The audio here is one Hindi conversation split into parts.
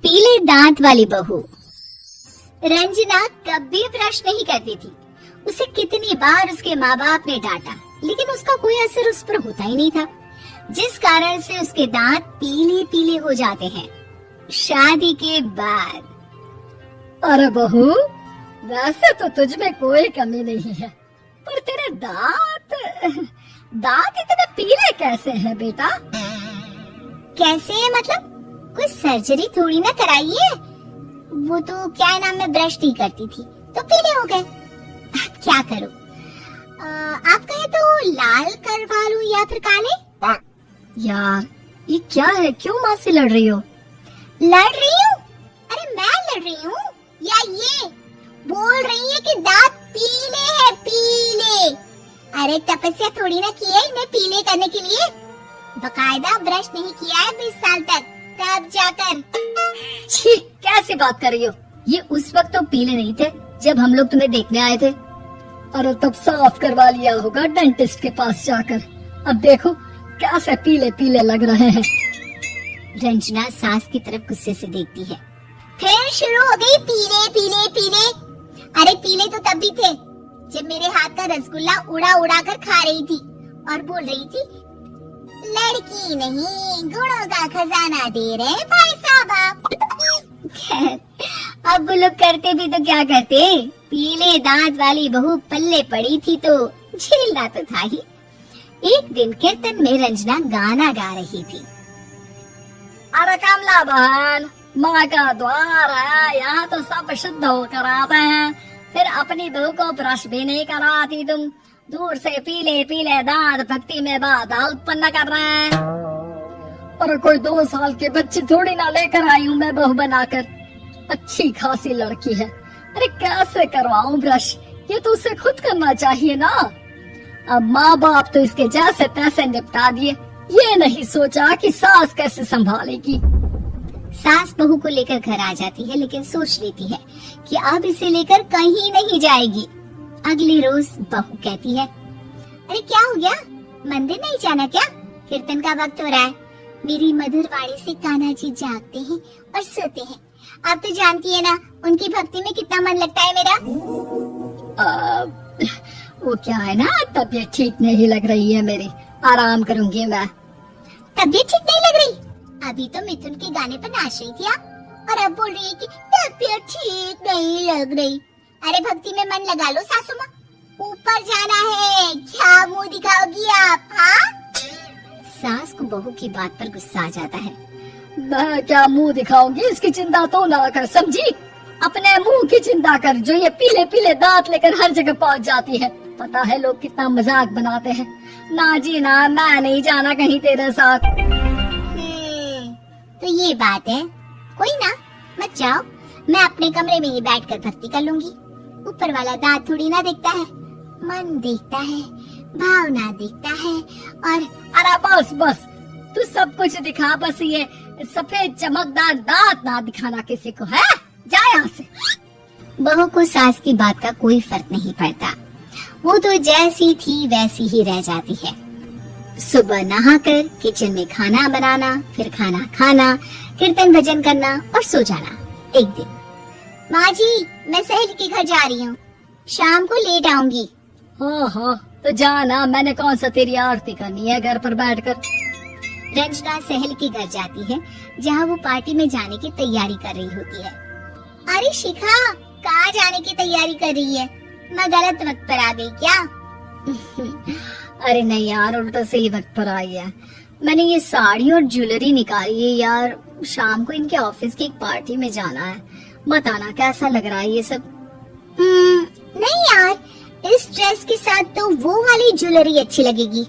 पीले दांत वाली बहू। रंजना कभी ब्रश नहीं करती थी। उसे कितनी बार उसके माँ बाप ने डांटा, लेकिन उसका कोई असर उस पर होता ही नहीं था, जिस कारण से उसके दांत पीले पीले हो जाते हैं शादी के बाद। अरे बहू, वैसे तो तुझ में कोई कमी नहीं है, पर तेरे दांत इतने पीले कैसे हैं बेटा? कैसे है मतलब? कोई सर्जरी थोड़ी ना कराई है। वो तो क्या नाम में ब्रश नहीं करती थी तो पीले हो गए। क्या करूं? आप कहे तो लाल करवा लूं या फिर काले? यार ये क्या है, क्यों माँ से लड़ रही हो? लड़ रही हूँ? अरे मैं लड़ रही हूँ या ये बोल रही है कि दांत पीले हैं, पीले। अरे तपस्या थोड़ी ना की है इन्हें पीले करने के लिए। बकायदा ब्रश नहीं किया है 20 साल तक, तब जाकर। छी, कैसी बात कर रही हो? ये उस वक्त तो पीले नहीं थे जब हम लोग तुम्हें देखने आए थे। अरे तब साफ करवा लिया होगा डेंटिस्ट के पास जाकर। अब देखो कैसे पीले पीले लग रहे हैं। रंजना सास की तरफ गुस्से से देखती है। फिर शुरू हो गई पीले पीले पीले। अरे पीले तो तब भी थे जब मेरे हाथ का रसगुल्ला उड़ा उड़ा कर खा रही थी और बोल रही थी, लड़की नहीं गुणों का खजाना दे रहे भाई साहब आप। अब वो लोग करते भी तो क्या करते, पीले दांत वाली बहू पल्ले पड़ी थी तो झेलना तो था ही। एक दिन कीर्तन में रंजना गाना गा रही थी। अरे कमला बहन, माँ का द्वार है, यहाँ तो सब शुद्ध होकर आते हैं, फिर अपनी बहू को ब्रश भी नहीं कराती तुम। दूर से पीले पीले दांत भक्ति में बाधा उत्पन्न कर रहे हैं। और कोई 2 साल के बच्चे थोड़ी ना लेकर आई हूँ मैं बहू बनाकर। अच्छी खासी लड़की है, अरे कैसे करवाऊं ब्रश? ये तो उसे खुद करना चाहिए ना। अब माँ बाप तो इसके जैसे तैसे निपटा दिए, ये नहीं सोचा कि सास कैसे संभालेगी। सास बहू को लेकर घर आ जाती है, लेकिन सोच लेती है कि अब इसे लेकर कहीं नहीं जाएगी। अगली रोज बहू कहती है, अरे क्या हो गया, मंदिर नहीं जाना क्या? कीर्तन का वक्त हो रहा है। मेरी मधुर वाणी से कान्हा जी जागते हैं और सोते हैं। आप तो जानती है ना उनकी भक्ति में कितना मन लगता है मेरा। वो क्या है ना, तबीयत ठीक नहीं लग रही है मेरी, आराम करूंगी मैं। तबीयत ठीक नहीं लग रही? अभी तो मिथुन के गाने पर नाच रही थी आप, और अब बोल रही है कि तबीयत ठीक नहीं लग रही। अरे भक्ति में मन लगा लो सासू माँ, ऊपर जाना है, क्या मुंह दिखाओगी आप? हाँ? सास को बहू की बात पर गुस्सा आ जाता है। मैं क्या मुंह दिखाऊंगी, इसकी चिंता तो ना कर, समझी? अपने मुंह की चिंता कर, जो ये पीले पीले दांत लेकर हर जगह पहुंच जाती है। पता है लोग कितना मजाक बनाते हैं। ना जी ना, मैं नहीं जाना कहीं तेरे साथ। तो ये बात है, कोई ना, मत जाओ, मैं अपने कमरे में ही बैठकर भक्ति कर लूंगी। ऊपर वाला दांत थोड़ी ना देखता है, मन देखता है, भावना देखता है। और अरे बस बस, तू सब कुछ दिखा, बस ये सफेद चमकदार दांत ना दिखाना किसी को, है? जा यहाँ से। बहू को सास की बात का कोई फर्क नहीं पड़ता, वो तो जैसी थी वैसी ही रह जाती है। सुबह नहाकर किचन में खाना बनाना, फिर खाना खाना, कीर्तन भजन करना और सो जाना। एक दिन, माँ जी मैं सहेली के घर जा रही हूँ, शाम को लेट आऊंगी। हाँ हाँ तो जाना, मैंने कौन सा तेरी आरती करनी है घर पर बैठकर। रंजना सहेली के घर जाती है, जहाँ वो पार्टी में जाने की तैयारी कर रही होती है। अरे शिखा, कहाँ जाने की तैयारी कर रही है? मैं गलत वक्त पर आ गई क्या? अरे नहीं यार, उल्टा सही वक्त पर आई है। मैंने ये साड़ी और ज्वेलरी निकाली है यार, शाम को इनके ऑफिस की एक पार्टी में जाना है। मत आना, कैसा लग रहा है ये सब? नहीं यार, इस ड्रेस के साथ तो वो वाली ज्वेलरी अच्छी लगेगी।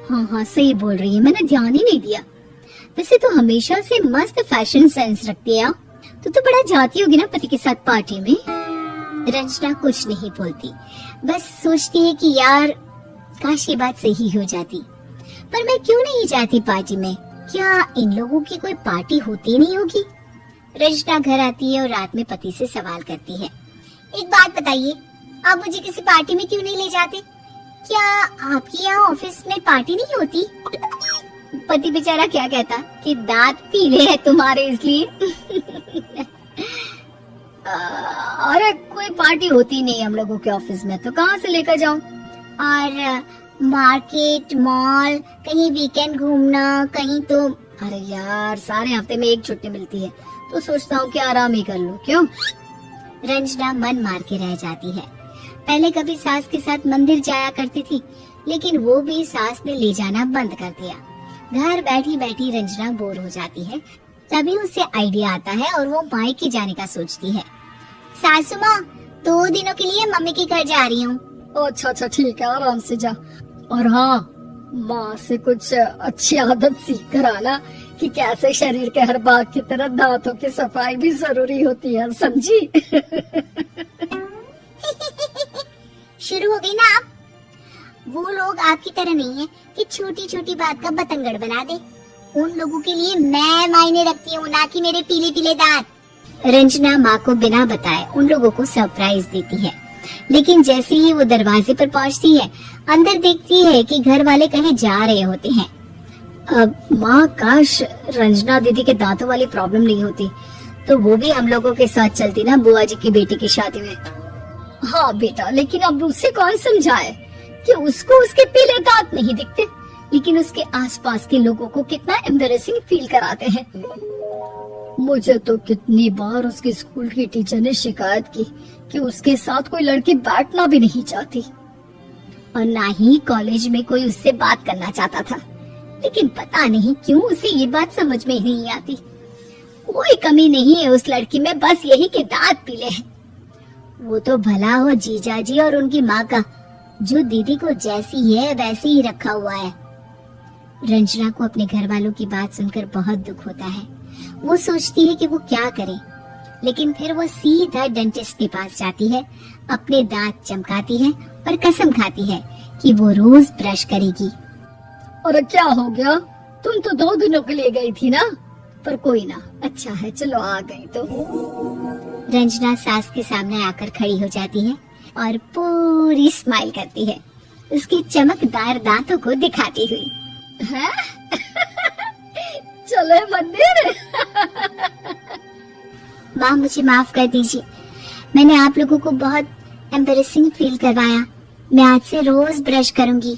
हाँ हाँ सही बोल रही है, मैंने ध्यान ही नहीं दिया। वैसे तो हमेशा से मस्त फैशन सेंस रखती है। तो बड़ा जाती होगी ना पति के साथ पार्टी में। रंजना कुछ नहीं बोलती, बस सोचती है कि यार काश ये बात सही हो जाती, पर मैं क्यों नहीं जाती पार्टी में? क्या इन लोगों की कोई पार्टी होती नहीं होगी? रंजना घर आती है और रात में पति से सवाल करती है, एक बात बताइए, आप मुझे किसी पार्टी में क्यों नहीं ले जाते? क्या आपके यहाँ ऑफिस में पार्टी नहीं होती? पति बेचारा क्या कहता कि दांत पीले हैं तुम्हारे इसलिए। अरे कोई पार्टी होती नहीं हम लोगों के ऑफिस में, तो कहाँ से लेकर जाऊं? और मार्केट, मॉल, कहीं वीकेंड घूमना, कहीं तो। अरे यार, सारे हफ्ते में एक छुट्टी मिलती है, तो सोचता हूँ कि आराम ही कर लूं। क्यों? रंजना मन मार के रह जाती है। पहले कभी सास के साथ मंदिर जाया करती थी, लेकिन वो भी सास ने ले जाना बंद कर दिया। घर बैठी बैठी रंजना बोर हो जाती है। तभी उसे आइडिया आता है और वो मायके जाने का सोचती है। सासू माँ, 2 दिनों के लिए मम्मी के घर जा रही हूँ। अच्छा ठीक है, आराम से जा। और हाँ, माँ से कुछ अच्छी आदत सीख कर आना कि कैसे शरीर के हर भाग की तरह दांतों की सफाई भी जरूरी होती है, समझी? शुरू हो गई ना आप? वो लोग आपकी तरह नहीं है कि छोटी छोटी बात का बतंगड़ बना दे। उन लोगों के लिए मैं मायने रखती हूँ, ना कि मेरे पीले पीले दांत। रंजना माँ को बिना बताए उन लोगों को सरप्राइज देती है, लेकिन जैसे ही वो दरवाजे पर पहुँचती है, अंदर देखती है कि घर वाले कहीं जा रहे होते हैं। अब माँ, काश रंजना दीदी के दांतों वाली प्रॉब्लम नहीं होती, तो वो भी हम लोगों के साथ चलती ना बुआ जी की बेटी की शादी में। हाँ बेटा, लेकिन अब उसे कौन समझाए कि उसको उसके पीले दांत नहीं दिखते, लेकिन उसके आसपास के लोगों को कितना एम्बैरेसिंग फील कराते हैं। मुझे तो कितनी बार उसके स्कूल की टीचर ने शिकायत की कि उसके साथ कोई लड़की बैठना भी नहीं चाहती, और ना ही कॉलेज में कोई उससे बात करना चाहता था। लेकिन पता नहीं क्यों उसे ये बात समझ में ही नहीं आती। कोई कमी नहीं है उस लड़की में, बस यही कि दांत पीले हैं। वो तो भला हो जीजाजी और उनकी माँ का, जो दीदी को जैसी है वैसे ही रखा हुआ है। रंजना को अपने घर वालों की बात सुनकर बहुत दुख होता है। वो सोचती है कि वो क्या करे, लेकिन फिर वो सीधा डेंटिस्ट के पास जाती है, अपने दांत चमकाती है और कसम खाती है कि वो रोज ब्रश करेगी। और क्या हो गया? तुम तो 2 दिनों के लिए गई थी ना, पर कोई ना, अच्छा है, चलो आ गई तो। रंजना सास के सामने आकर खड़ी हो जाती है और पूरी स्माइल करती है, उसकी चमकदार दांतों को दिखाती हुई। है? चले मंदिर। माँ, मुझे माफ कर दीजिए, मैंने आप लोगों को बहुत एम्बैरेसिंग फील करवाया। मैं आज से रोज ब्रश करूंगी।